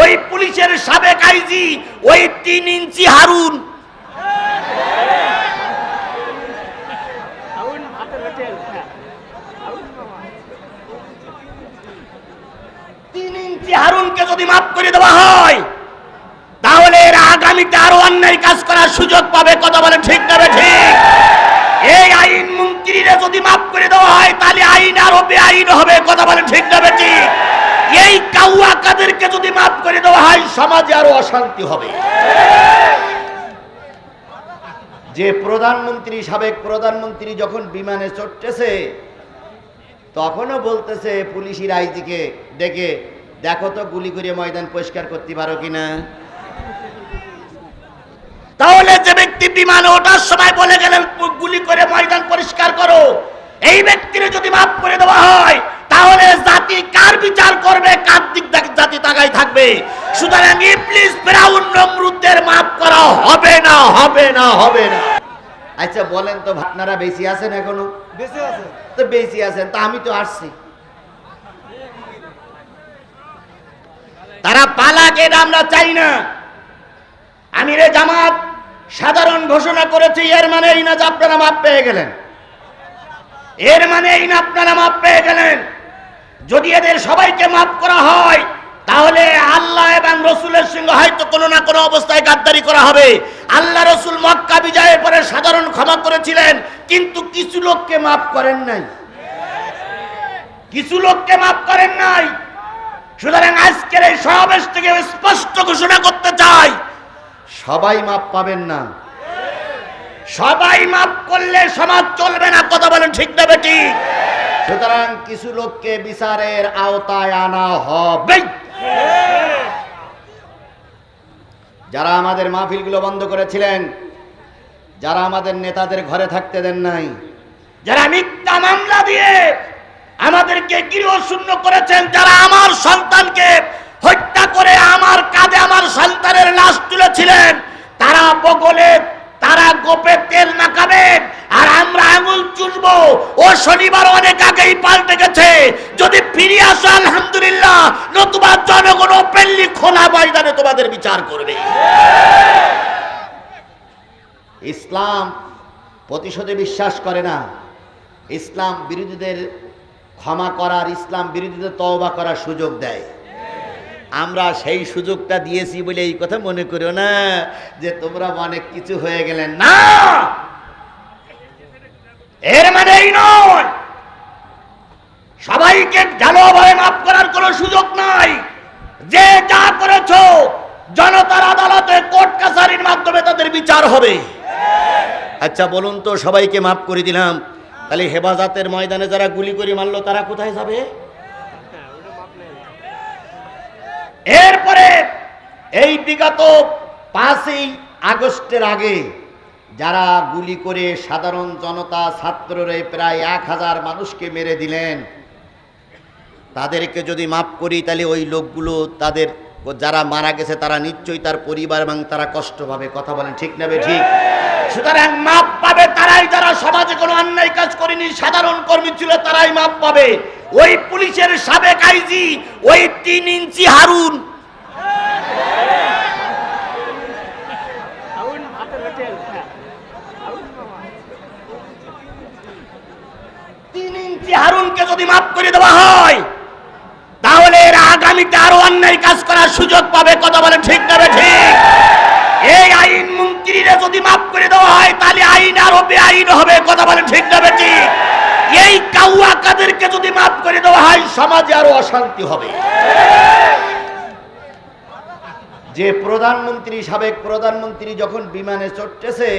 ওই পুলিশের সাবেক আইজি ওই 3 ইঞ্চি হারুন। হারুনকে যদি মাফ করে দেওয়া হয় তাহলে এরা আগামীতে আরো অন্যায় কাজ করার সুযোগ পাবে। কথা বলেন ঠিক না ঠিক? এই আইন মন্ত্রীরা যদি মাফ করে দেওয়া হয় তাহলে আইন আরো বেআইন হবে। কথা বলেন ঠিক না ঠিক? এই কাউয়া কাদেরকে যদি মাফ করে দেওয়া হয় সমাজে আরো অশান্তি হবে। যে প্রধানমন্ত্রী সাবেক প্রধানমন্ত্রী যখন বিমানে চড়তেছে তখনও বলতেছে পুলিশের আইজিকে ডেকে, দেখো তো গুলি করে ময়দান পরিষ্কার করতে পারো কিনা। তাহলে যে ব্যক্তি বিমানে ওঠার সময় বলে গেলেন গুলি করে ময়দান পরিষ্কার করো, এই ব্যক্তির যদি মাফ করে দেওয়া হয় তাহলে জাতি কার বিচার করবে, কার দিক জাতি তাকায় থাকবে। সুতরাং ইবলিস ফিরাউন নমরুদদের মাফ করা হবে না, হবে না, হবে না। আচ্ছা বলেন তো, আপনারা বেশি আছেন এখনো? বেশি আছেন তো, বেশি আছেন তা আমি তো আসছি। তারা পালাকে আমরা চাই না। আমিরে জামাত সাধারণ ঘোষণা করেছে, এর মানে এই না যে আপনারা মাপ পেয়ে গেলেন, এর মানে এই না আপনারা মাপ পেয়ে গেলেন। যদি এদের সবাইকে মাফ করা হয় তাহলে আল্লাহ এবং রসুলের সঙ্গে হয়তো কোনো না কোনো অবস্থায় গাদ্দারি করা হবে। আল্লাহ রসুল মক্কা বিজয়ের পরে সাধারণ ক্ষমা করেছিলেন, কিন্তু কিছু লোককে মাফ করেন নাই, কিছু লোককে মাফ করেন নাই। সুতরাং আজকের এই সমাবেশ থেকে স্পষ্ট ঘোষণা করতে চাই, সবাই মাপ পাবেন না। সবাই মাপ করলে সমাজ চলবে না। কথা বলেন ঠিক না ঠিক? সুতরাং কিছু লোককে বিচারের আওতায় আনা হবে। যারা আমাদের মাহফিলগুলো বন্ধ করেছিলেন, যারা আমাদের নেতাদের ঘরে থাকতে দেন নাই, যারা মিথ্যা মামলা দিয়ে আমাদেরকে গৃহশূন্য করেছেন, যারা আমার সন্তানকে হত্যা করে আমার কাঁধে আমার সন্তানের লাশ তুলেছিলেন, তারা বগলে তারা গোপে তেল মাখাবেন আর আমরা আঙুল চুষবো। ও শনিবার অনেক আগেই পাল্টে গেছে। যদি ফিরে আসো আলহামদুলিল্লাহ, নতুবা জনগণ ওপেনলি খোলা ময়দানে তোমাদের বিচার করবে। ইসলাম প্রতিশোধে বিশ্বাস করে না। ইসলাম বিরোধীদের ক্ষমা করার, ইসলাম বিরোধীদের তওবা করার সুযোগ দেয়। আমরা সেই সুযোগটা দিয়েছি বলে এই কথা মনে করো না যে তোমরা অনেক কিছু হয়ে গেলেন। না, এর মানে এই নয় সবাইকে ঢালাওভাবে মাফ করার কোনো সুযোগ নাই। যে যা করেছো জনতার আদালতে কোর্ট কাছারির মাধ্যমে তাদের বিচার হবে। আচ্ছা বলুন তো, সবাইকে মাফ করে দিলাম, তাহলে হেফাজতের ময়দানে যারা গুলি করে মারলো তারা কোথায় যাবে? এরপরে এই বিগত 5ই আগস্টের আগে যারা গুলি করে সাধারণ জনতা ছাত্ররে প্রায় 1000 মানুষকে মেরে দিলেন, তাদেরকে যদি মাফ করি তাহলে ওই লোকগুলো, তাদের যারা মারা গেছে তারা নিশ্চয়ই তার পরিবার এবং তারা কষ্ট পাবে। কথা বলেন ঠিক না ঠিক? সুতরাং মাপ পাবে তারাই যারা সমাজে কোনো অন্যায় কাজ করেনি, সাধারণ কর্মী ছিল, তারাই মাপ পাবে। ওই পুলিশের সাবেক আইজি ওই 3 ইঞ্চি হারুন, হারুনকে যদি মাফ করে দেওয়া হয় তাহলে এরা আগামীতে আরো অন্যায় কাজ করার সুযোগ পাবে। কথা বলেন ঠিক না ঠিক? এই আইন মন্ত্রীরা যদি মাফ করে দেওয়া হয় তাহলে আইন আরো বেআইন হবে। কথা বলেন ঠিক না ঠিক? এই কাউয়া কাদেরকে যদি মাফ করে দেওয়া হয় সমাজে আরো অশান্তি হবে। যে প্রধানমন্ত্রী সাবেক প্রধানমন্ত্রী যখন বিমানে চড়তেছে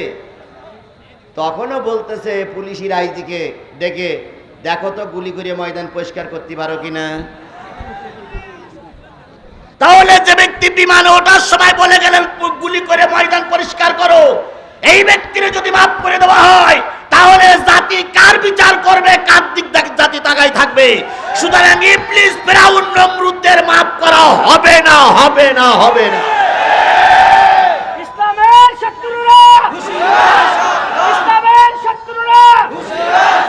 তখনও বলতেছে পুলিশের আইজিকে ডেকে, দেখো তো গুলি করে ময়দান পরিষ্কার করতে পারো কিনা। তাহলে যে ব্যক্তি বিমানে ওঠার সময় বলে গেলেন গুলি করে ময়দান পরিষ্কার করো, এই ব্যক্তির যদি মাফ করে দেওয়া হয় তাহলে জাতি কার বিচার করবে, কার দিক জাতি তাকায় থাকবে। সুতরাং ইবলিস ফিরাউন নমরুদদের মাফ করা হবে না, হবে না, হবে না। ইসলামের শত্রুরা হুঁশিয়ার, ইসলামের শত্রুরা হুঁশিয়ার।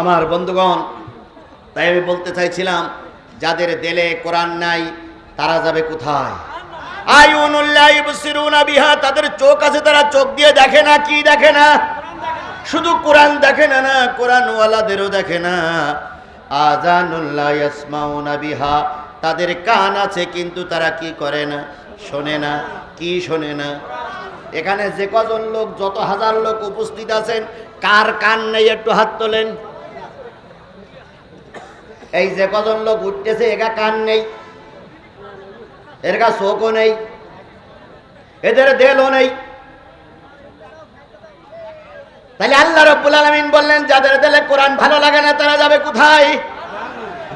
আমার বন্ধুগণ, তাই আমি বলতে চাইছিলাম, যাদের দিলে কোরআন নাই তারা যাবে কোথায়? আইউনুল্লাহ ইবসিরুনা বিহা, তাদের চোখ আছে, তারা চোখ দিয়ে দেখে না। কি দেখে না? শুধু কোরআন দেখে না, না কোরআনওয়ালাদেরও দেখে না। আযানুল্লাহ ইয়াসমাউনা বিহা, তাদের কান আছে কিন্তু তারা কি করে না? শোনে না। কি শোনে না? এখানে যে কজন লোক, যত হাজার লোক উপস্থিত আছেন, কার কান নেই একটু হাত তোলেন। এই যে কজন লোক উঠতেছে, একা কান নেই, এর কা চোখও নেই, এদের দেলও নেই। তাহলে আল্লাহ রাব্বুল আলামিন বললেন, যাদের দিলে কোরআন ভালো লাগে না তারা যাবে কোথায়?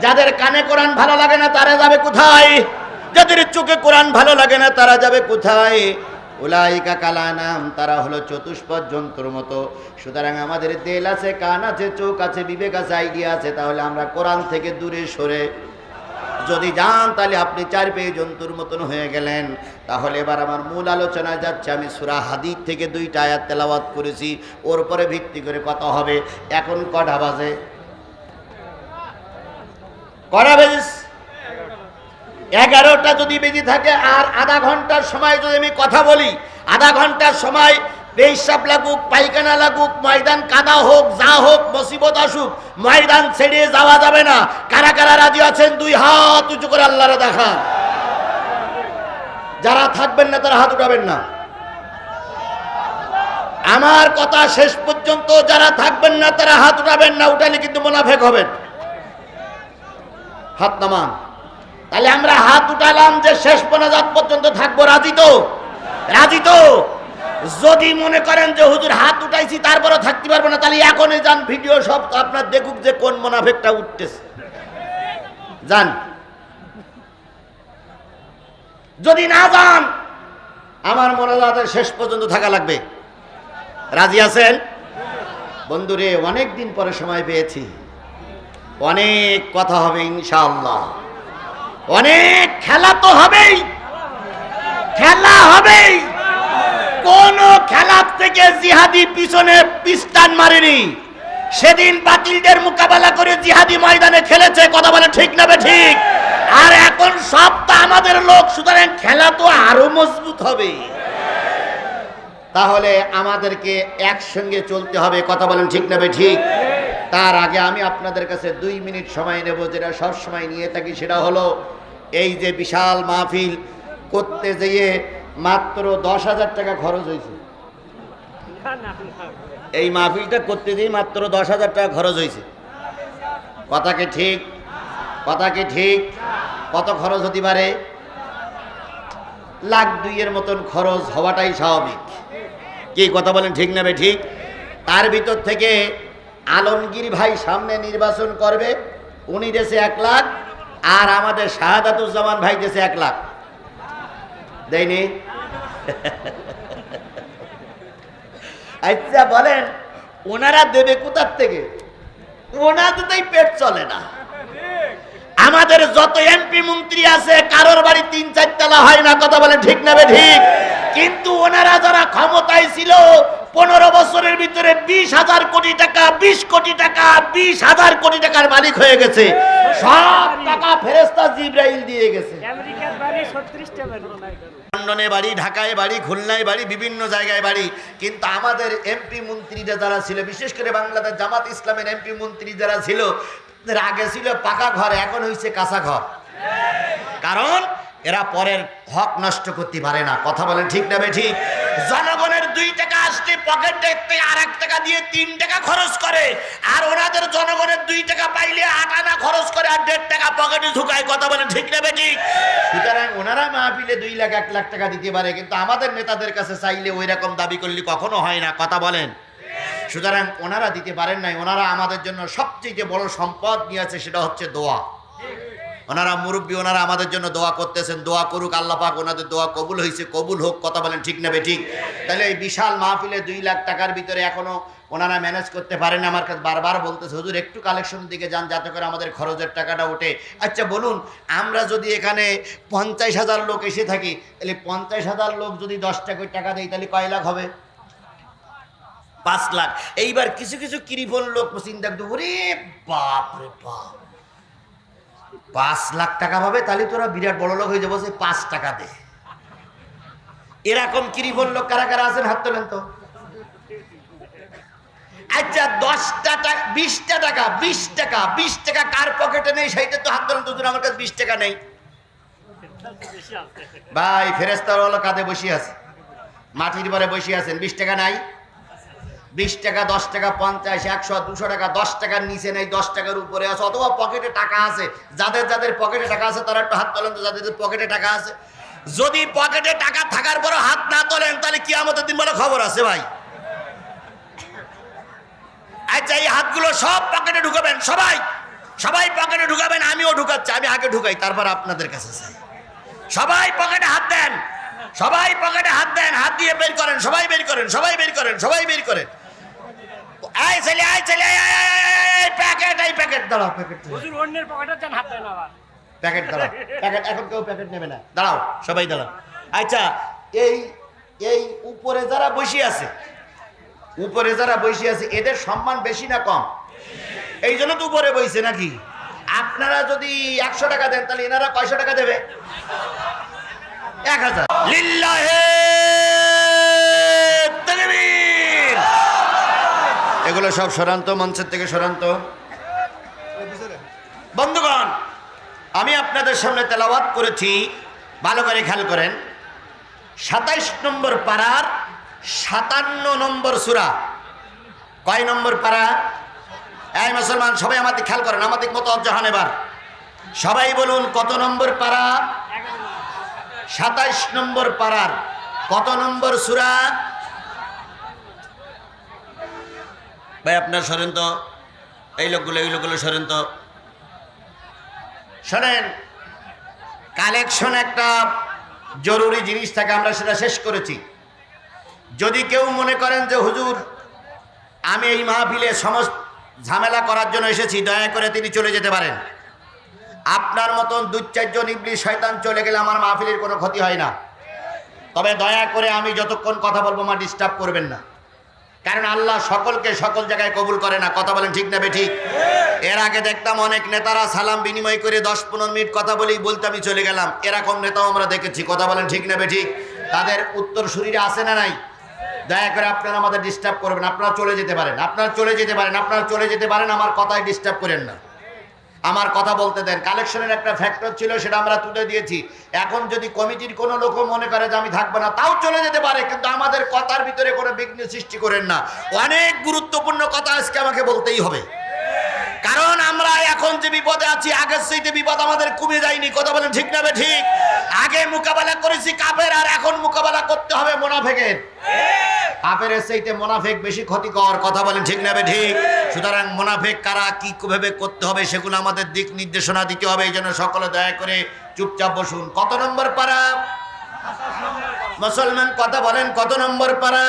যাদের কানে কোরআন ভালো লাগে না তারা যাবে কোথায়? যাদের চোখে কোরআন ভালো লাগে না তারা যাবে কোথায়? উলাইকা কালানাম, তারা হলো চতুষ্পদ জন্তুর মতো। সুতরাং আমাদের দিল আছে, কান আছে, চোখ আছে, বিবেক আছে, আইডিয়া আছে, তাহলে আমরা কোরআন থেকে দূরে সরে যদি যান তাহলে আপনি চার পেয়ে জন্তুর মতন হয়ে গেলেন। তাহলে এবার আমার মূল আলোচনায় যাচ্ছে। আমি সূরা হাদীদ থেকে 2টা আয়াত তেলাওয়াত করেছি, ওর উপরে ভিত্তি করে কথা হবে। এখন কটা বাজে? কটা বেজে? 11টা যদি বেজে থাকে, আর আধা ঘন্টার সময় যদি আমি কথা বলি, আধা ঘন্টার সময় পেশাব লাগুক, পায়খানা লাগুক, ময়দান কাদা হোক, যা হোক, মুসিবত আসুক, ময়দান ছেড়ে যাওয়া যাবে না। কারা কারা রাজি আছেন 2 হাত উঁচু করে আল্লাহরে দেখান। যারা থাকবেন না তারা হাত উঠাবেন না। আমার কথা শেষ পর্যন্ত যারা থাকবেন না তারা হাত উঠাবেন না, উঠালে কিন্তু মুনাফিক হবেন। হাত নামান। তাহলে আমরা হাত উঠালাম যে শেষ মোনাজাত পর্যন্ত থাকবো। রাজি তো? রাজি তো? যদি মনে করেন যে হুজুর হাত উঠাইছি তারপরে থাকতে পারবো না, তাহলে এখনই যান, ভিডিও সব আপনার দেখুক যে কোন মুনাফিকটা উঠতেছে। যান। যদি না যান, আমার মোনাজাতের শেষ পর্যন্ত থাকা লাগবে। রাজি আছেন? বন্ধুরে, অনেক দিন পরে সময় পেয়েছি, অনেক কথা হবে ইনশাআল্লাহ, অনেক খেলা তো হবেই, খেলা হবেই। কোন খেলা থেকে জিহাদি পিছনে পিস্টান মারেনি। সেদিন বাতিলদের মোকাবেলা করে জিহাদি ময়দানে খেলেছে। কথা বলে ঠিক না ঠিক? আর এখন সবটা আমাদের লোক, সুতরাং খেলা তো আরো মজবুত হবে। তাহলে আমাদেরকে একসঙ্গে চলতে হবে। কথা বলেন ঠিক না ঠিক? তার আগে আমি আপনাদের কাছে 2 মিনিট সময় নেব, যেটা সব সময় নিয়ে থাকি। সেটা হলো, এই যে বিশাল মাহফিল করতে যেয়ে মাত্র 10,000 টাকা খরচ হয়েছে। এই মাহফিলটা করতে যেয়ে মাত্র 10,000 টাকা খরচ হয়েছে। কথা কি ঠিক? কথা কি ঠিক? কত খরচ হতে পারে? 1,02,000 মতন খরচ হওয়াটাই স্বাভাবিক। কি কথা বলেন ঠিক না ঠিক? তার ভিতর থেকে আলমগীর ভাই সামনে নির্বাচন করবে, উনি দেশে 1 লাখ, আর আমাদের শাহাদাতুজ্জামান ভাই দেশে 1 লাখ দেয়নি। আচ্ছা বলেন, ওনারা দেবে কোথার থেকে? ওনাদেরই পেট চলে না। আমাদের যত এমপি মন্ত্রী আছে, কারোর বাড়ি 3-4 তলা হয় না। কথা বলেন ঠিক না ঠিক? কিন্তু ওনারা যারা ক্ষমতায় ছিল, 15 বছরের ভিতরে 20,000 কোটি টাকা, 20 কোটি টাকা, 20,000 কোটি টাকার মালিক হয়ে গেছে। সব টাকা ফেরেশতা জিবরাইল দিয়ে গেছে। আমেরিকার বাড়ি 36টা বাড়ি, লন্ডনে বাড়ি, ঢাকায় বাড়ি, খুলনায় বাড়ি, বিভিন্ন জায়গায় বাড়ি। কিন্তু আমাদের এমপি মন্ত্রীরা যারা ছিল, বিশেষ করে বাংলাদেশ জামাত ইসলামের এমপি মন্ত্রী যারা ছিল, আগে ছিল পাকা ঘর, এখন হয়েছে কাঁচা ঘর। কারণ এরা পরের হক নষ্ট করতে পারে না। কথা বলেন ঠিক না ঠিক? জনগণের 2 টাকা আসতে পকেট দেখতে আর 1 টাকা দিয়ে 3 টাকা খরচ করে, আর ওনাদের জনগণের 2 টাকা পাইলে 8 আনা খরচ করে আর 1.5 টাকা পকেটে ঢুকায়। কথা বলেন ঠিক না ঠিক? সুতরাং ওনারা মাহফিলে 2 লাখ 1 লাখ টাকা দিতে পারে, কিন্তু আমাদের নেতাদের কাছে চাইলে ওই রকম দাবি করলে কখনো হয় না। কথা বলেন। সুতরাং ওনারা দিতে পারেন নাই। ওনারা আমাদের জন্য সবচেয়ে বড় সম্পদ নিয়ে আছে, সেটা হচ্ছে দোয়া। ওনারা মুরব্বী, ওনারা আমাদের জন্য দোয়া করতেছেন। দোয়া করুক আল্লাহ পাক, ওনাদের দোয়া কবুল হয়েছে, কবুল হোক। কথা বলেন ঠিক না ঠিক? তাহলে এই বিশাল মাহফিলে 2 লাখ টাকার ভিতরে এখনো ওনারা ম্যানেজ করতে পারেন। আমার কাছে বারবার বলতেছে, হুজুর একটু কালেকশন দিকে যান, যাতে করে আমাদের খরচের টাকাটা ওঠে। আচ্ছা বলুন, আমরা যদি এখানে 50,000 লোক এসে থাকি, তাহলে 50,000 লোক যদি 10 টাকা দেয়, তাহলে কয় লাখ হবে? 5 লাখ। এইবার কিছু কিছু কৃপণ লোক চিন্তা করতে, ওরে বাপ রে বাপ, 5 লাখ টাকা পাবে, তাহলে তোরা বিরাট বড় লোক হয়ে যাবো, সে 5 টাকা দে। এরকম কিরিবল লোক কারা কারা আছেন হাত তোলেন তো। আচ্ছা 10টা টাকা 20টা টাকা 20 টাকা কার পকেটে নেই সেইটা তো হাত তোলেন তো। আমার কাছে 20 টাকা নেই ভাই, ফেরেশতার হলো কাঁধে বসে আছে, মাটির পরে বসে আছেন, 20 টাকা নাই? 20 টাকা 10 টাকা 50 100 200 টাকা, 10 টাকার নিচে নেই, 10 টাকার উপরে আছে, অথবা পকেটে টাকা আছে। যাদের যাদের পকেটে টাকা আছে তারা একটু হাত তোলেন তো, যাদের পকেটে টাকা আছে। যদি পকেটে টাকা থাকার পরও হাত না তোলেন তাহলে কিয়ামতের দিন বলে খবর আছে ভাই। আচ্ছা এই হাতগুলো সব পকেটে ঢুকাবেন, সবাই সবাই পকেটে ঢুকাবেন। আমিও ঢুকাচ্ছি, আমি আগে ঢুকাই, তারপর আপনাদের কাছে চাই। সবাই পকেটে হাত দেন, সবাই পকেটে হাত দেন, হাত দিয়ে বের করেন, সবাই বের করেন, সবাই বের করেন, সবাই বের করেন। আয় ছেলে, আয় ছেলে, প্যাকেট, এই প্যাকেট দাঁড়াও, প্যাকেট হুজুর অন্যের পকেটে যান হাত দেন আবার। প্যাকেট দাঁড়াও, প্যাকেট এখন কেউ প্যাকেট নেবে না, দাঁড়াও সবাই দাঁড়াও। আচ্ছা এই এই উপরে যারা বসে আছে, উপরে যারা বসে আছে এদের সম্মান বেশি না কম? এই জন্য তো উপরে বইছে নাকি? আপনারা যদি 100 টাকা দেন তাহলে এনারা কয়শো টাকা দেবে? 1000। লিল্লাহে তাকবীর। এগুলো সব সরান্ত, মঞ্চের থেকে সরান্ত। বন্ধুগণ, আমি আপনাদের সামনে তেলাওয়াত করেছি, ভালো করে খেয়াল করেন। 27 নম্বর পারার 57 নম্বর সূরা। কয় নম্বর পারা? এই মুসলমান সবাই আমাদের খেয়াল করেন, আমাদের মতো অজ্জাহান এবার সবাই বলুন কত নম্বর পারা? 27 নম্বর পারার কত নম্বর সূরা? ভাই আপনার সরেন তো, এই লোকগুলো সরেন তো। শোনেন, কালেকশন একটা জরুরি জিনিস থাকে, আমরা সেটা শেষ করেছি। যদি কেউ মনে করেন যে হুজুর আমি এই মাহফিলে সমস্ত ঝামেলা করার জন্য এসেছি, দয়া করে তিনি চলে যেতে পারেন। আপনার মতন 2-4 জন ইবলিশ শয়তান চলে গেলে আমার মাহফিলের কোনো ক্ষতি হয় না। তবে দয়া করে আমি যতক্ষণ কথা বলবো আমার ডিস্টার্ব করবেন না, কারণ আল্লাহ সকলকে সকল জায়গায় কবুল করে না। কথা বলেন ঠিক না বেঠিক? এর আগে দেখতাম অনেক নেতারা সালাম বিনিময় করে 10-15 মিনিট কথা বলেই বলতে আমি চলে গেলাম, এরকম নেতাও আমরা দেখেছি। কথা বলেন ঠিক না বেঠিক? তাদের উত্তর শরীরে আসে না নাই? দয়া করে আপনারা আমাদের ডিস্টার্ব করবেন, আপনারা চলে যেতে পারেন, আপনারা চলে যেতে পারেন, আপনারা চলে যেতে পারেন, আমার কথায় ডিস্টার্ব করেন না, আমার কথা বলতে দেন। কালেকশনের একটা ফ্যাক্টর ছিল, সেটা আমরা তুলে দিয়েছি। এখন যদি কমিটির কোনো লোক মনে করে যে আমি থাকবো না, তাও চলে যেতে পারে, কিন্তু আমাদের কথার ভিতরে কোনো বিঘ্ন সৃষ্টি করেন না। অনেক গুরুত্বপূর্ণ কথা আজকে আমাকে বলতেই হবে, কারণ আমরা এখন যে বিপদে আছি, আগের চাইতে বিপদ আমাদের কমে যায়নি। কথা বলেন ঠিক না ঠিক? আগে মোকাবেলা করেছি কাফের, আর এখন মোকাবেলা করতে হবে মুনাফিকের। কাফের চাইতে মুনাফিক বেশি ক্ষতিকর। কথা বলেন ঠিক না ঠিক? সুতরাং মুনাফিক কারা, কি কিভাবে করতে হবে, সেগুলো আমাদের দিক নির্দেশনা দিতে হবে। এই জন্য সকলে দয়া করে চুপচাপ বসুন। কত নম্বর পারা? মুসলমান কথা বলেন, কত নম্বর পারা?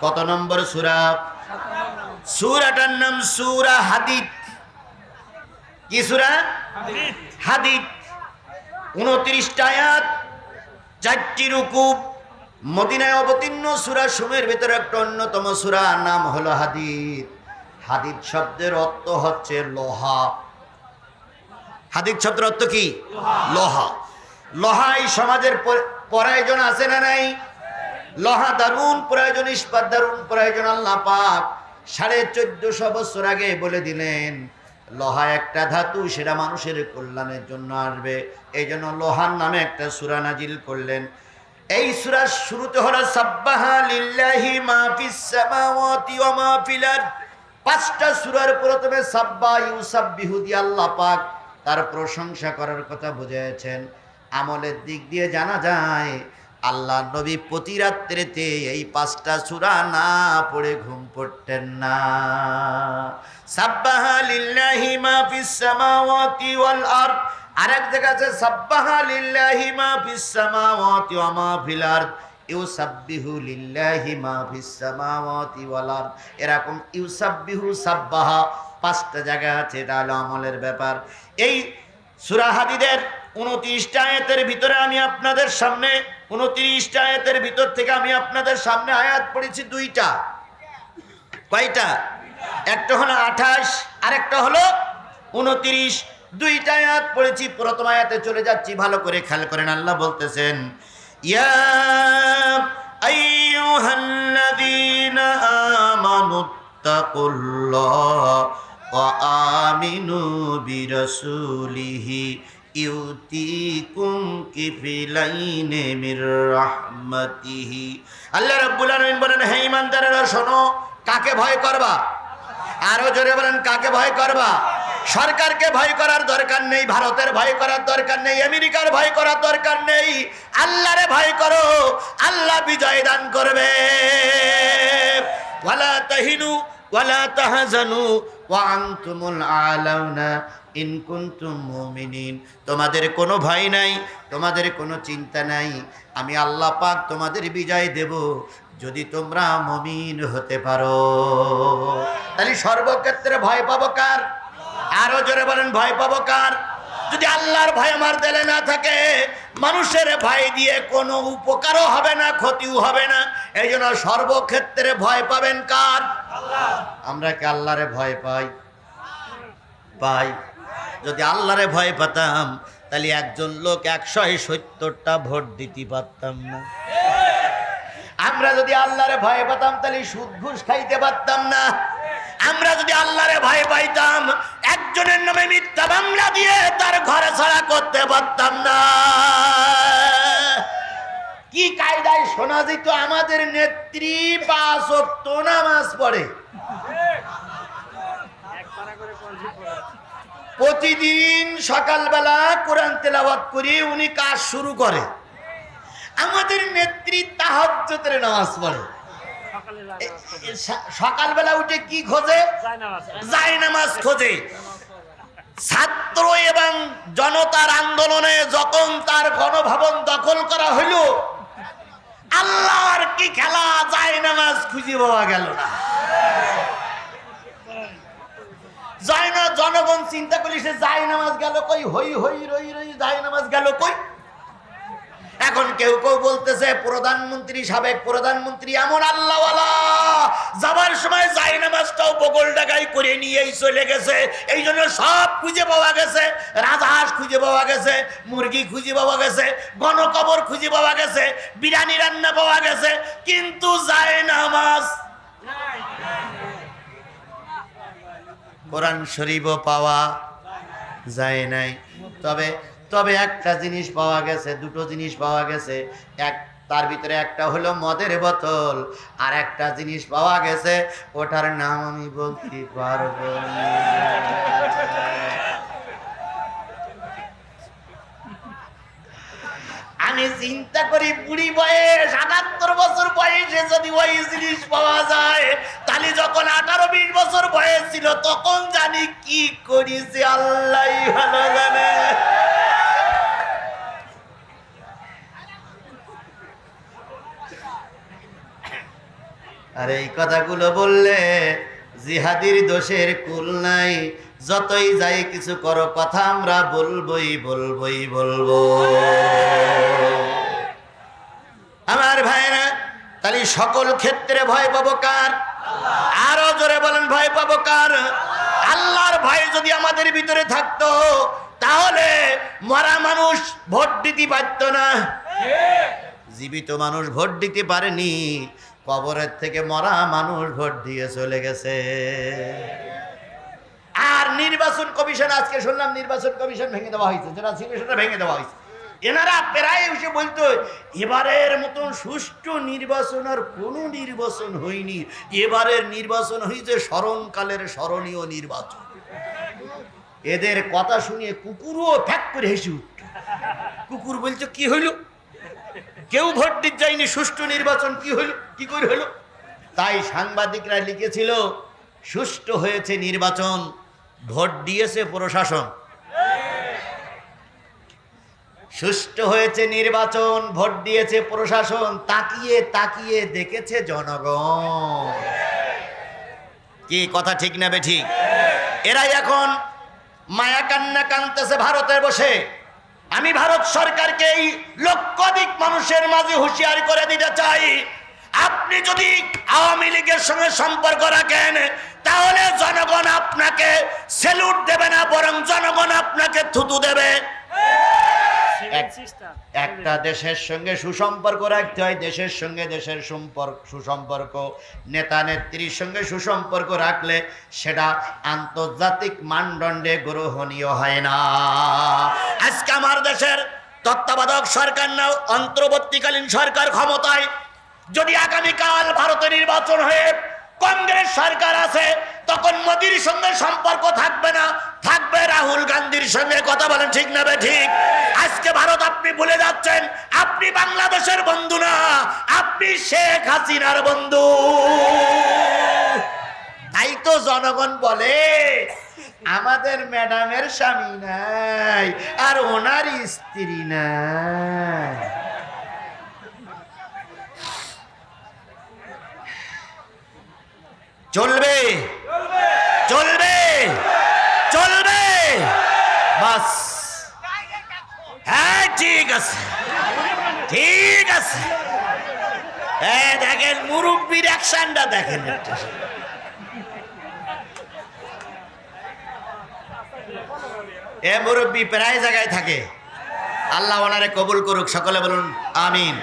কত নম্বর সূরা? সূরাটার নাম সূরা হাদীদ। কি সূরা? হাদীদ। 29টা আয়াত, 4টি রুকু। মদিনায় অবতীর্ণ সূরা সমূহের ভিতরে একটা অন্যতম সূরা, নাম হলো হাদীদ। হাদীদ শব্দের অর্থ হচ্ছে লোহা। হাদীদ শব্দের অর্থ কি? লোহা। লোহা এই সমাজের প্রয়োজন আছে না নাই? লোহা দারুণ প্রয়োজন, ইস্পাত দারুণ প্রয়োজন। আল্লাহ পাক 1450 বছর আগে বলে দিলেন লোহা একটা ধাতু, সেটা মানুষের কল্যাণের জন্য আসবে। এই জন্য লোহার নামে একটা সূরা নাজিল করলেন। এই সূরার শুরুতে হলো সাব্বাহা লিল্লাহি মা ফিস সামাওয়াতি ওয়া মা ফিল আরদ। 5টা সূরার প্রথমে সাব্বাহ ইউসাব্বিহু দিয়ে আল্লাহ পাক তার প্রশংসা করার কথা বুঝিয়েছেন। আমলের দিক দিয়ে জানা যায় আল্লাহ নবী প্রতি রাত্রিতে এই 5টা সূরা না পড়ে ঘুম পড়তেন না। সাব্বাহা লিল্লাহি মা ফিস সামাওয়াতি ওয়াল আরদ। আরেক জায়গা আছে সাব্বাহা লিল্লাহি মা ফিস সামাওয়াতি ওয়া মা ফিল আরদ, ইউসাব্বিহু লিল্লাহি মা ফিস সামাওয়াতি ওয়াল আরদ। এরকম ইউসাব্বিহু, সাব্বাহা 5টা জায়গা আছে। এটা হলো আমলের ব্যাপার। এই সূরা হাদীদের 29টা আয়াতের ভিতরে আমি আপনাদের সামনে 29টা আয়াতের ভিতর থেকে আমি আপনাদের সামনে আয়াত পড়েছি 2টা। কয়টা? একটা হলো 28, আরেকটা হলো 29। দুইটা আয়াত পড়েছি, প্রথম আয়াতে চলে যাচ্ছি, ভালো করে খেয়াল করেন। আল্লাহ বলতেছেন, ইয়া আইয়ুহাল্লাযীনা আমানুত্তাকুল্লাহ ওয়া আমিনু বিরাসূলিহি ইউতিকুম কিফলাইনি মির রাহমাতিহি। আল্লাহ রাব্বুল আলামিন বলেন, হে ঈমানদারেরা শোনো, কাকে ভয় করবা? আরো জোরে বলেন, কাকে ভয় করবা? সরকারকে ভয় করার দরকার নেই, ভারতের ভয় করার দরকার নেই, আমেরিকার ভয় করার দরকার নেই। আল্লাহরে ভয় করো, আল্লাহ বিজয় দান করবে। ওয়ালা তাহিনু ওয়ালা তাহজানু ওয়া আনতুমুল আলাউনা ইন কুনতুম মুমিনিন। তোমাদের কোনো ভয় নাই, তোমাদের কোনো চিন্তা নাই, আমি আল্লাহ পাক তোমাদের বিজয় দেব যদি তোমরা মুমিন হতে পারো। তাহলে সর্বক্ষেত্রে ভয় পাবো কার? আরো জোরে বলেন, ভয় পাবো কার? যদি আল্লাহর ভয় আমার দিলে না থাকে, মানুষের ভয় দিয়ে কোনো উপকারও হবে না, ক্ষতিও হবে না। এই জন্য সর্বক্ষেত্রে ভয় পাবেন কার? আমরা কি আল্লাহরে ভয় পাই? পাই। যদি আল্লাহরে ভয় পেতাম, তাহলে একজন লোক 170টা ভোট দিতে পারতাম না। আমরা যদি আল্লাহরে ভয় পেতাম, তাহলে সুদ ঘুষ খাইতে পারতাম না। আমরা যদি আল্লাহরে ভয় পাইতাম, একজনের নামে মিথ্যা মামলা দিয়ে তার ঘরে ছাড়া করতে পারতাম না। কি কায়দায় শোনা যেত, আমাদের নেত্রী 5 ওয়াক্ত নামাজ পড়ে, প্রতিদিন সকালবেলা কোরআন তেলাওয়াত করে উনি কাজ শুরু করে। আমাদের নেত্রী তাহাজ্জুদের নামাজ পড়ে, সকালবেলা উঠে কি খোঁজে? জায়নামাজ খোঁজে। ছাত্র এবং জনতার আন্দোলনে যখন তার গণভবন দখল করা হইল, আল্লাহর কি খেলা, জায়নামাজ খুঁজে পাওয়া গেল না। জনগণ চিন্তা করি, সে জায়নামাজ গেল কই, হই হই রই রই জায়নামাজ গেল কই। এখন কেউ কেউ বলতেছে প্রধানমন্ত্রী, সাবেক প্রধানমন্ত্রী এমন আল্লাহওয়ালা, যাবার সময় জায়নামাজটাও বগল ডাকাই করে নিয়েই চলে গেছে। এই জন্য সব খুঁজে পাওয়া গেছে, রাজহাঁস খুঁজে পাওয়া গেছে, মুরগি খুঁজে পাওয়া গেছে, গণকবর খুঁজে পাওয়া গেছে, বিরিয়ানি রান্না পাওয়া গেছে, কিন্তু জায়নামাজ, কোরআন শরীফও পাওয়া যায় নাই। তবে একটা জিনিস পাওয়া গেছে, দুটো জিনিস পাওয়া গেছে। তার ভিতরে একটা হলো মদের বোতল, আর একটা জিনিস পাওয়া গেছে, ওটার নাম আমি বলতে পারবো না। আমি চিন্তা করি, বুড়ি বয়স 78 বছর বয়সে যদি ওই জিনিস পাওয়া যায়, তাহলে যখন 18-20 বছর বয়স ছিল তখন জানি কি করেছে আল্লাহই ভালো জানে। আর এই কথাগুলো বললে জিহাদির দোষের কুল নাই। যতই যাই কিছু করো, কথা আমরা বলবই বলবো। আমার ভাইরা, তাহলে সকল ক্ষেত্রে ভয় পাবো কার? আরো জোরে বলেন, ভয় পাবো কার? আল্লাহর ভয় যদি আমাদের ভিতরে থাকতো, তাহলে মরা মানুষ ভোট দিতে পারত না। জীবিত মানুষ ভোট দিতে পারেনি, কবরের থেকে মরা মানুষ ভোট দিয়ে চলে গেছে। আর নির্বাচন কমিশন, আজকে শুনলাম নির্বাচন কমিশন ভেঙে দেওয়া হয়েছে, যেটা ছিল সেটা ভেঙে দেওয়া হয়েছে। এনারা প্রায় এসে বলতো, এবারের মতন সুষ্ঠু নির্বাচন আর কোনো নির্বাচন হয়নি, এবারের নির্বাচন হয়েছে স্মরণকালের স্মরণীয় নির্বাচন। এদের কথা শুনিয়ে কুকুরও ফ্যাক করে হেসে উঠত। কুকুর বলছে, কি হইল? কেউ ভোট দিতে যায়নি, সুষ্ঠু নির্বাচন কি হইল, কি করে হইল? তাই সাংবাদিকরা লিখেছিল, সুষ্ঠু হয়েছে নির্বাচন, ভোট দিয়েছে প্রশাসন। সুষ্ঠু হয়েছে নির্বাচন, ভোট দিয়েছে প্রশাসন, তাকিয়ে তাকিয়ে দেখেছে জনগণ। কি কথা ঠিক না বেঠিক? এরাই এখন মায়া কান্না কাঁদতেছে ভারতে বসে। আমি ভারত সরকারকে এই লক্ষাধিক মানুষের মাঝে হুঁশিয়ার করে দিতে চাই, আপনি যদি আওয়ামী লীগের সঙ্গে সম্পর্ক রাখেন, তাহলে জনগণ আপনাকে স্যালুট দেবে না, বরং জনগণ আপনাকে থুতু দেবে। একটা দেশের সঙ্গে সুসম্পর্ক রাখতে হয়, দেশের সঙ্গে দেশের সুসম্পর্ক, নেতা নেত্রীর সঙ্গে সুসম্পর্ক রাখলে সেটা আন্তর্জাতিক মানদণ্ডে গ্রহণীয় হয় না। আজকে আমার দেশের তত্ত্বাবধায়ক সরকার না অন্তর্বর্তীকালীন সরকার ক্ষমতায়, যদি আগামীকাল ভারতে নির্বাচন হয়ে কংগ্রেস সরকার আছে, তখন মোদির সঙ্গে সম্পর্ক থাকবে না, থাকবে রাহুল গান্ধীর সঙ্গে। কথা বলেন ঠিক না বে ঠিক? আজকে ভারত আপনি ভুলে যাচ্ছেন, আপনি বাংলাদেশের বন্ধু না, আপনি শেখ হাসিনার বন্ধু। তাই তো জনগণ বলে আমাদের ম্যাডামের স্বামী নাই আর ওনার স্ত্রী নাই। চলবে চলবে চলবে, বাস। হ্যাঁ ঠিক আছে, ঠিক আছে। দেখেন মুরব্বীর অ্যাকশনটা দেখেন একটা। এ মুরব্বী প্রায় জায়গায় থাকে, আল্লাহ ওনারে কবুল করুক, সকলে বলুন আমিন।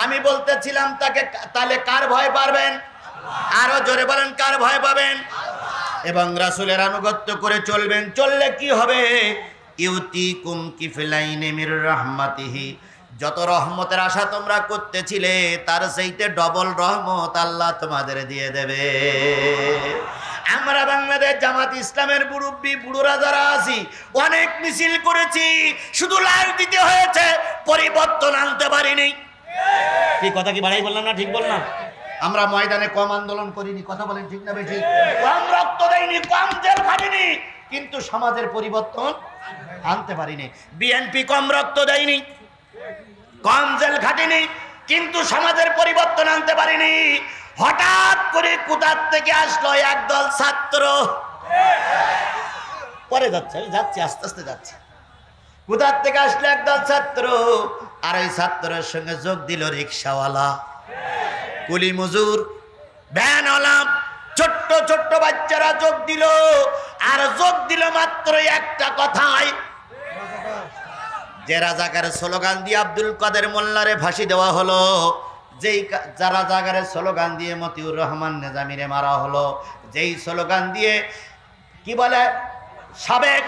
আমি বলতেছিলাম তাকে, তাহলে কার ভয় পারবেন? আরো জোরে বলেন, কার ভয় পাবেন? এবং রাসূলের আনুগত্য করে চলবেন। চললে কি হবে? ইউতিকুম কিফলাইনি মির রাহমাতিহি, যত রহমতের আশা তোমরা করতেছিলে তার চাইতে ডবল রহমত আল্লাহ তোমাদের দিয়ে দেবে। আমরা বাংলাদেশ জামাত ইসলামের মুরব্বী বুড়োরা যারা আছি, অনেক মিছিল করেছি, শুধু লাশ দিতে হয়েছে, পরিবর্তন আনতে পারিনি। কি কথা কি বাড়াই বললাম না? ঠিক বললাম? আমরা ময়দানে কম আন্দোলন করিনি, কথা বলেন ঠিক না বেশি? কম রক্ত দেয়নি, কম জেল খাটিনি, কিন্তু সমাজের পরিবর্তন আনতে পারিনি। বিএনপি কম রক্ত দেয়নি, কম জেল খাটিনি, কিন্তু সমাজের পরিবর্তন আনতে পারিনি। হঠাৎ করে কোথার থেকে আসলো একদল ছাত্র, পরে যাচ্ছে, আমি যাচ্ছি, আস্তে আস্তে যাচ্ছি। কোথার থেকে আসলো একদল ছাত্র, আর ওই ছাত্রের সঙ্গে যোগ দিল রিক্সাওয়ালা, কুলি মজুর, ভ্যানওয়ালা, ছোট্ট ছোট্ট বাচ্চারা যোগ দিল। আর যোগ দিল মাত্র একটা কথাই, যে রাজাকারের স্লোগান দিয়ে আব্দুল কাদের মোল্লারে ফাঁসি দেওয়া হলো, যেই রাজাকারের স্লোগান দিয়ে মতিউর রহমান নিজামীরে মারা হলো, যেই স্লোগান দিয়ে কি বলে সাবেক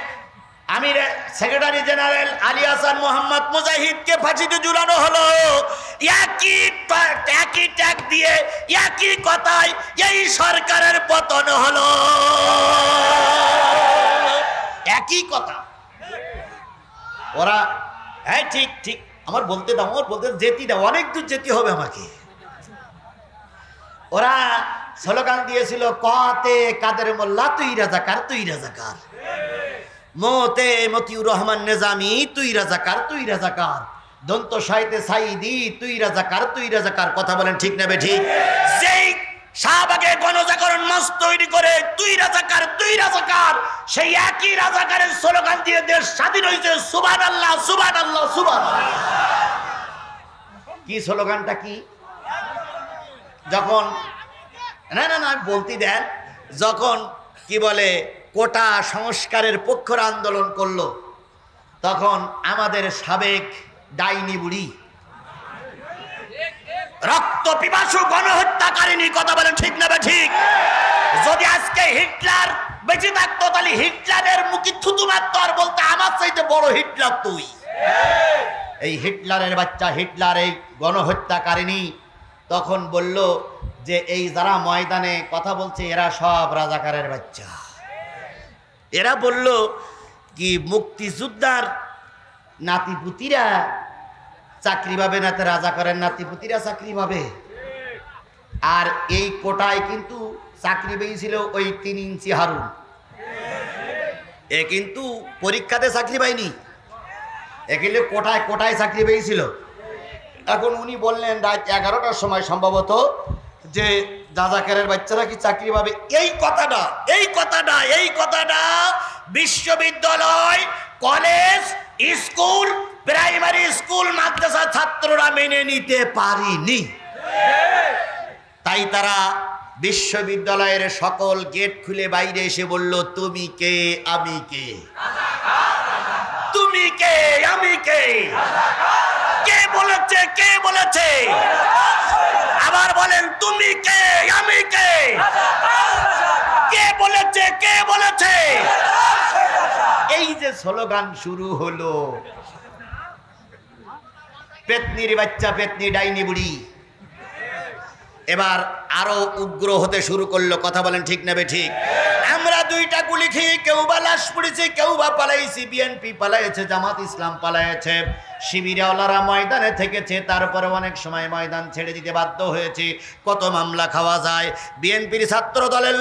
আমির সেক্রেটারি জেনারেল আলী হাসান মোহাম্মদ মুজাহিদকে ফাঁসিতে ঝুলানো হলো, একই ট্যাগ দিয়ে একই কথায় এই সরকারের পতন হলো। একই কথা। ওরা হ্যাঁ ঠিক ঠিক, আমার বলতে দাও, আমার বলতে যেতে দাও, অনেক দূর যেতে হবে আমাকে। ওরা স্লোগান দিয়েছিল, কতে কাদের মোল্লা তুই রাজাকার, তুই রাজাকার, মতে মতিউর রহমান নিজামী তুই রাজাকার, তুই রাজাকার, দন্ত সাহিত্যে সাইদি তুই রাজাকার, তুই রাজাকার। কথা বলেন ঠিক না বে ঠিক? যেই শাহবাগে গণজাগরণ মঞ্চ তৈরি করে তুই রাজাকার, তুই রাজাকার, সেই একই রাজাকারের স্লোগান দিয়ে দেশ স্বাধীন হয়েছে। সুবহানাল্লাহ, সুবহানাল্লাহ, সুবহানাল্লাহ। কি স্লোগানটা কি? যখন না না না বলতে দেন, যখন কি বলে কোটা সংস্কারের পক্ষের আন্দোলন করলো, তখন আমাদের সাবেক ডাইনি বুড়ি, রক্ত পিপাসু গণহত্যাকারিনী, কথা বলেন ঠিক না বে ঠিক? যদি আজকে হিটলার বেঁচে থাকতো, তাহলে হিটলারের মুখে থুতু মারতো আর বলতো আমার চাইতে বড় হিটলার তুই। এই হিটলারের বাচ্চা, হিটলার এই গণহত্যাকারিনী তখন বলল যে এই যারা ময়দানে কথা বলছে এরা সব রাজাকারের বাচ্চা। এরা বলল কি মুক্তিযোদ্ধার নাতিপুতিরা চাকরি পাবে না, রাজাকারের নাতিপুতিরা চাকরি পাবে। আর এই কোটায় কিন্তু চাকরি পেয়েছিল ওই 3 ইঞ্চি হারুন, এ কিন্তু পরীক্ষাতে চাকরি পায়নি, এ কিন্তু কোটায় কোটায় চাকরি পেয়েছিল। এখন উনি বললেন রাত 11টার সময় সম্ভবত যে রাজাকারের বাচ্চারা কি চাকরি পাবে। এই কথাটা এই কথাটা এই কথাটা বিশ্ববিদ্যালয়, কলেজ, স্কুল, প্রাইমারি স্কুল, মাদ্রাসা ছাত্ররা মেনে নিতে পারেনি। তাই তারা বিশ্ববিদ্যালয়ের সকল গেট খুলে বাইরে এসে বলল, তুমি কে আমি কে? তুমি কে আমি কে? কে বলেছে কে বলেছে? আবার বলেন, তুমি কে আমি কে? কে বলেছে কে বলেছে? এই যে স্লোগান শুরু হলো, পেতনির বাচ্চা পেতনি ডাইনি বুড়ি এবার আরো উগ্র হতে শুরু করলো। কথা বলেন ঠিক না ঠিক? আমরা দুইটা গুলি খেয়ে কেউ বা লাশ পড়েছে, কেউ বা পালাইছি, বিএনপি পালাইছে, জামাত ইসলাম পালাইছে, শিবিরাওয়ালারা ময়দানে থেকেছে, তারপরে অনেক সময় ময়দান ছেড়ে দিতে বাধ্য হয়েছে। কত মামলা খাওয়া যায়। বিএনপির ছাত্র দলের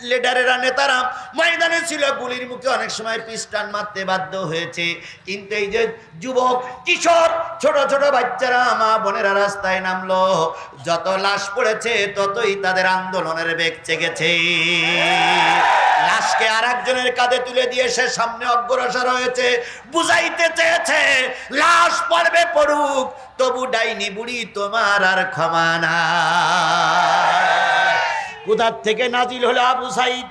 লিডারেরা নেতারা ময়দানে ছিল, গুলির মুখে অনেক সময় পিস্টান মারতে বাধ্য হয়েছে। কিন্তু এই যে যুবক কিশোর ছোট ছোট বাচ্চারা মা বোনেরা রাস্তায় নামলো, যত লাশ পড়েছে ততই তাদের আন্দোলনের বেগ চেগেছে। লাশকে আর একজনের কাঁধে তুলে দিয়ে সে সামনে অগ্রসর হয়েছে, বুঝাইতে চেয়েছে লাশ পড়বে পড়ুক, তবু ডাইনি বুড়ি তোমার আর ক্ষমা না। কোথার থেকে নাজিল হলো আবু সাইদ?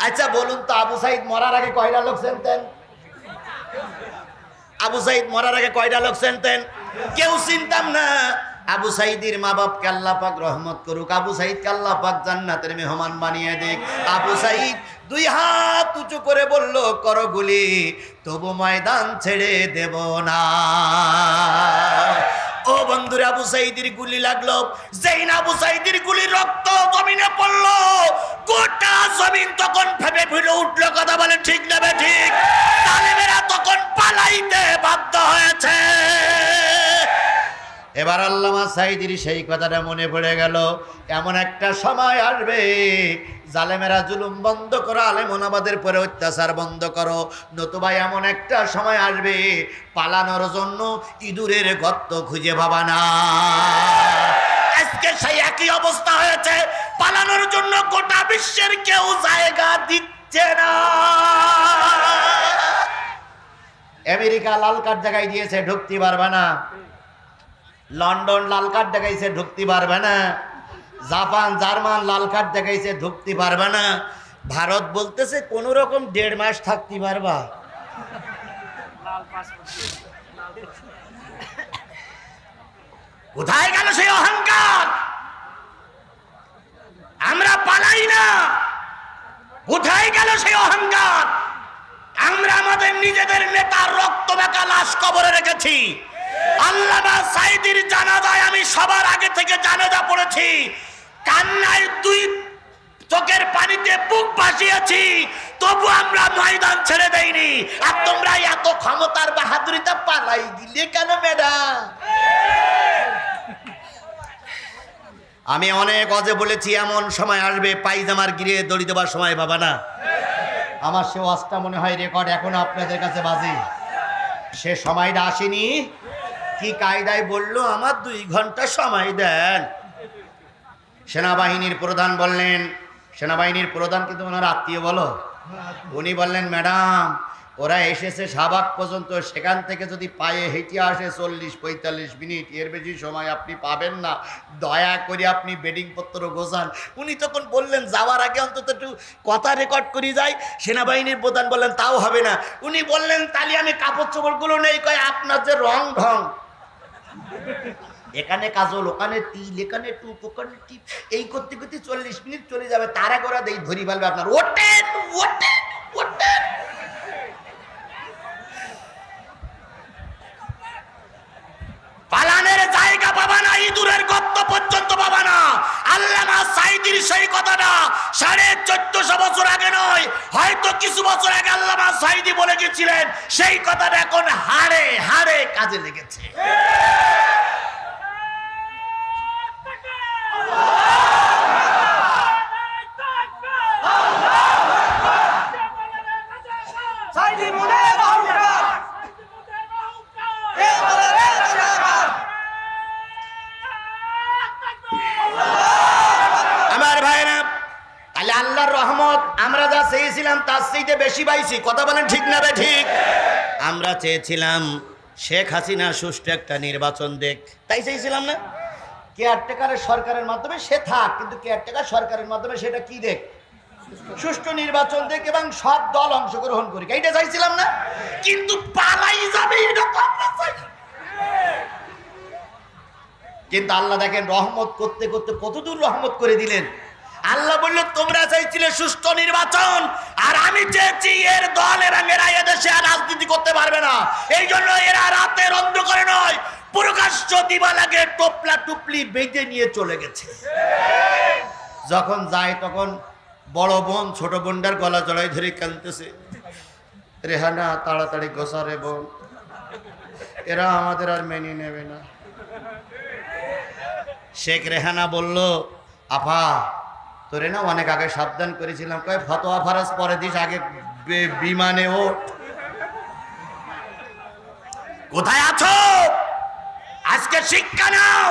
আচ্ছা বলুন তো, আবু সাইদ মরার আগে কয়টা লোক চিনতেন? আবু সাইদ মরার আগে কয়টা লোক চিনতেন? কেউ চিনতাম না। আবু সাইদের মা বাপকে আল্লাহ পাক রহমত করুক, আবু সাইদকে আল্লাহ পাক জান্নাতের মেহমান বানিয়ে দেখ। আবু সাইদ দুই হাত উঁচু করে বলল, করো গুলি, তবু ময়দান ছেড়ে দেব না। ও বন্ধুরা, আবু সাইদের গুলি লাগলো, যেই না আবু সাইদের গুলি রক্ত জমিনে পড়লো, গোটা জমিন তখন ফেপে ফুলে উঠলো। কথা বলে ঠিক না ঠিক? তালেবেরা তখন পালাইতে বাধ্য হয়েছে। এবার আল্লামা সাইদির সেই কথাটা মনে পড়ে গেল, এমন একটা সময় আসবে জালেমেরা জুলুম বন্ধ করো, আলেমোনাবাদের পরে অত্যাচার বন্ধ করো, নতুবা এমন একটা সময় আসবে পালানোর জন্য ইঁদুরের গর্ত খুঁজে পাবা না। আজকে সেই একই অবস্থা হয়েছে, পালানোর জন্য গোটা বিশ্বের কেউ জায়গা দিচ্ছে না। আমেরিকা লাল কার্ড দেখাই দিয়েছে, ঢুকতে পারবে না। লন্ডন লাল কার্ড দেখাইছে, ঢুকতে পারবে না। জাপান জার্মান লাল কার্ড দেখাইছে, ঢুকতে পারবে না। ভারত বলতেছে কোন রকম 1.5 মাস থাকতে পারবা। কোথায় গেল সেই অহংকার? আমরা পালাই না, কোথায় গেল সেই অহংকার? আমরা আমাদের নিজেদের নেতার রক্ত মাখা লাশ কবরে রেখেছি। আল্লামা সাইদির জানাজায় আমি সবার আগে থেকে জানাজা পড়েছি, কান্নায় দুই চোখের পানিতে বুক ভাসিয়েছি, তবু আমরা ময়দান ছেড়ে দেইনি। আর তোমরা এত ক্ষমতার বাহাদুরিতে পালাই গিলে কেন ম্যাডাম? আমি অনেক অজে বলেছি, এমন সময় আসবে পায়জামার গিরে দড়ি দেবার সময় বাবা না। আমার সে ওয়াজটা মনে হয় রেকর্ড এখনো আপনাদের কাছে বাজে। সে সময়টা আসেনি। কি কায়দায় বললো, আমার 2 ঘন্টা সময় দেন। সেনাবাহিনীর প্রধান বললেন, সেনাবাহিনীর প্রধান কিন্তু ওনার আত্মীয় বলো, উনি বললেন ম্যাডাম ওরা এসেছে শাহবাগ পর্যন্ত, সেখান থেকে যদি পায়ে হেঁটে আসে 40-45 মিনিট, এর বেশি সময় আপনি পাবেন না, দয়া করে আপনি বেডিং পত্র গোছান। উনি তখন বললেন যাওয়ার আগে অন্তত একটু কথা রেকর্ড করে যাই। সেনাবাহিনীর প্রধান বললেন তাও হবে না। উনি বললেন তাহলে আমি কাপড় চোপড়গুলো নেই। কয় আপনার যে রং ঢং, এখানে কাজল, ওখানে তিল, এখানে টুপ, ওখানে টিপ, এই করতে করতে 40 মিনিট চলে যাবে, তারা করা দেই ধরি ফেলবে আপনার। ওঠেন ওঠেন ওঠেন। পালানের জায়গা পাবা না, ইঁদুরের গর্ত পর্যন্ত পাবা না। আল্লামা সাইদির সেই কথাটা 1450 বছর আগে নয়, হয়তো কিছু বছর আগে আল্লামা সাইদি বলে গেছিলেন, সেই কথাটা এখন হাড়ে হাড়ে কাজে লেগেছে। আল্লাহর রহমত আমরা যা চেয়েছিলাম তার চাইতে বেশি পাইছি। কথা বলেন ঠিক না ঠিক? আমরা চেয়েছিলাম শেখ হাসিনা সুষ্ঠু একটা নির্বাচন দেখ, তাই চেয়েছিলাম না? কেয়ারটেকারের সরকারের মাধ্যমে সে থাক, কিন্তু কেয়ারটেকার সরকারের মাধ্যমে সেটা কি দেখ, সুষ্ঠু নির্বাচন দেখ এবং সব দল অংশগ্রহণ করি, এইটা চাইছিলাম না? কিন্তু পালাই যাবে এটা তো আমরা চাই না। কিন্তু আল্লাহ দেখেন রহমত করতে করতে কতদূর রহমত করে দিলেন। আল্লাহ বলল তোমরা চাইছিলে সুষ্ঠু নির্বাচন, আর আমি চেয়েছি এর দল এবং এরা এদেশে আর রাজনীতি করতে পারবে না। এই জন্য এরা রাতের অন্ধকারে নয়, প্রকাশ্য দিবা লাগে টোপলা টুপলি বেঁধে নিয়ে চলে গেছে। যখন যায় তখন বড় বোন ছোট বোনটার গলা জড়াই ধরে কাঁদতেছে, রেহানা তাড়াতাড়ি গোসা রে বোন, এরা আমাদের আর মেনে নেবে না। শেখ রেহানা বলল, আফা তোরে না অনেক আগে সাবধান করেছিলাম, কয় ফতোয়া ফারাজ পরে দিস, আগে বিমানে ওঠ। কোথায় আছো? আজকে শিক্ষা নাও।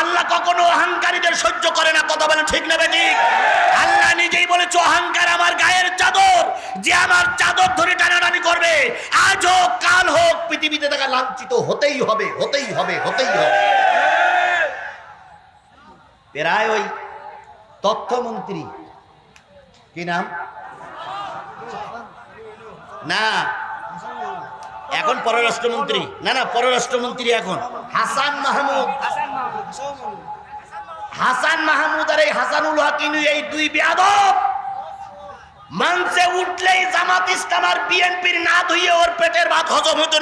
আল্লাহ কখনো অহংকারীদের সহ্য করে না। কথা বলেন ঠিক না বেঠিক? আল্লাহ নিজেই বলেছে অহংকার আমার গায়ের চাদর, যে আমার চাদর ধরে টানাটানি করবে আজ হোক কাল হোক পৃথিবীতে তাকে লাঞ্ছিত হতেই হবে, হতেই হবে, হতেই হবে। প্রায় ওই তথ্যমন্ত্রী কি নাম, না এখন পররাষ্ট্রমন্ত্রী, না না পররাষ্ট্রমন্ত্রী এখন হাসান মাহমুদ, হাসান মাহমুদ আর এই হাসানুল হক, এই দুই বেয়াদব মঞ্চে উঠলেই জামাত ইসলাম আর বিএনপির না ধুইয়ে ওর পেটের ভাত হজম হতো